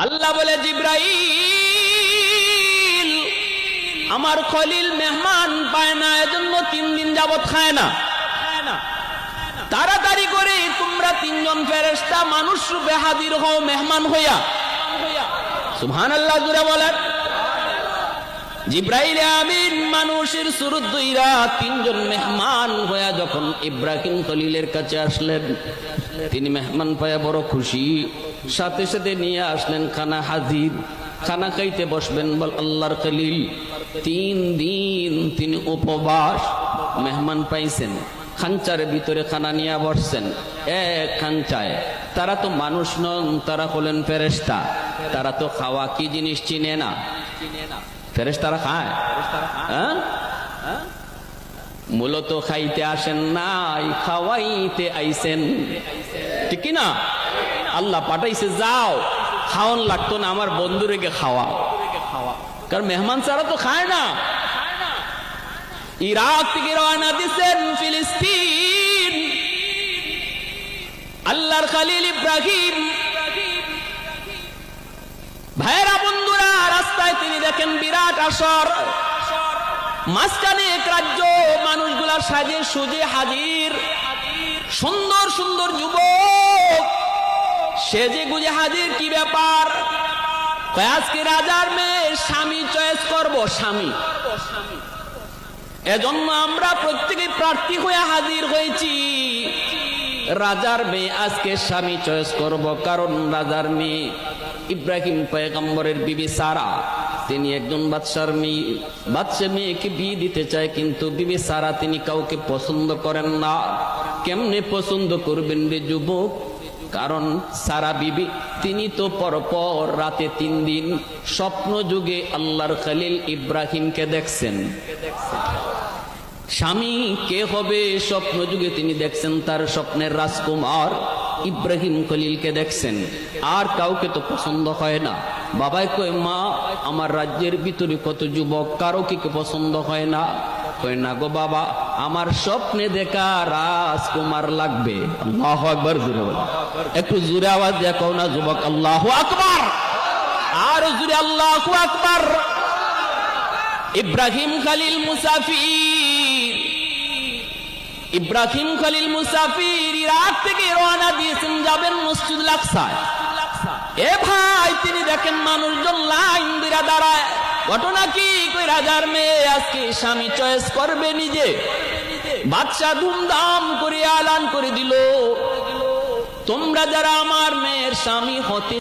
আল্লাহ বলে, জিব্রাইল আমার খলিল মেহমান পায় না, এজন্য 3 দিন যাবত খায় না। তাড়াতাড়ি করে তোমরা 3 জন ফেরেশতা মানুষ রূপে হাজির হও মেহমান হইয়া। সুবহানাল্লাহ জুড়ে বলেন। জিব্রাইল আমিন মানুষের সুরত দুইরা 3 জন মেহমান হইয়া যখন ইব্রাহিম খলিলের কাছে আসলেন, তিনি মেহমান পায়া বড় খুশি, সাথে সাথে নিয়ে আসলেন খানা হাজির। খানা খাইতে বসবেন, বল আল্লাহর খলিল 3 দিন তিনি উপবাস, মেহমান পাইছেন, খাঞ্চার ভিতরে খানা নিয়ে বসছেন এক খাঞ্চায়। তারা তো মানুষ নন, তারা হলেন ফেরেশতা, তারা তো খাওয়া কি জিনিস চিনে না। ফেরেশতারা খায়? মূলত খাইতে আসেন নাই, খাওয়াইতে আইছেন, ঠিক না? আল্লাহ পাঠাইছে, যাও খাওয়ান লাগতো না, আমার বন্ধুরেকে খাওয়া। কারণ মেহমান ছাড়া তো খায় না। ইরাক থেকে রওনা দিচ্ছেন ফিলিস্তিন। আল্লাহর খলিল ইব্রাহিম, ভাইরা বন্ধুরা, রাস্তায় তিনি দেখেন বিরাট আসর, মাঝখানে এক রাজ্য, মানুষগুলা সাজে সুজে হাজির, সুন্দর সুন্দর যুবক সেজে গুজে হাজির। কি ব্যাপার? আজকে রাজার মেয়ে স্বামী চয়েস করব, স্বামী। এজন্য আমরা প্রত্যেকে প্রার্থী হয়ে হাজির হয়েছি। রাজার মেয়ে আজকে স্বামী চয়েস করব, কারণ রাজার মেয়ে ইব্রাহিম পয়গম্বরের বিবি সারা, তিনি একজন বাদশার মেয়ে, বাদশা মেয়েকে বিয়ে দিতে চায়, কিন্তু বিবি সারা তিনি কাউকে পছন্দ করেন না। কেমনে পছন্দ করবেন রে যুবক? কারণ সারা বিবি তিনি তো পরপর রাতে 3 দিন স্বপ্ন যুগে আল্লাহর খলিল ইব্রাহিমকে দেখছেন। স্বামী কে হবে? স্বপ্ন যুগে তিনি দেখছেন তার স্বপ্নের রাজকুমার ইব্রাহিম খলিলকে দেখছেন, আর কাউকে তো পছন্দ হয় না। বাবাই কয়, মা আমার রাজ্যের ভিতরে কত যুবক, কারো কি পছন্দ হয় না? কয় না গো বাবা, আমার স্বপ্নে দেখা রাজকুমার লাগবে। আল্লাহু আকবার জোরে বলো, একটু জোরে আওয়াজ দিয়ে কও না যুবক, আল্লাহু আকবার। আর জোরে আল্লাহু আকবার। ইব্রাহিম খলিল মুসাফির, ইব্রাহিম খলিল মুসাফির ইরাক থেকে রওনা দিয়েছেন, যাবেন মসজিদুল আকসায়। এ ভাই, তিনি দেখেন মানুষজন লাইন দিয়ে দাঁড়ায়। ঘটনা কি? কই রাজার মেয়ে আজকে স্বামী চয়েস করবে নিজে। বাদশা ধুমধাম করে এলান করে দিল, তোমরা যারা আমার মেয়ের স্বামী হতে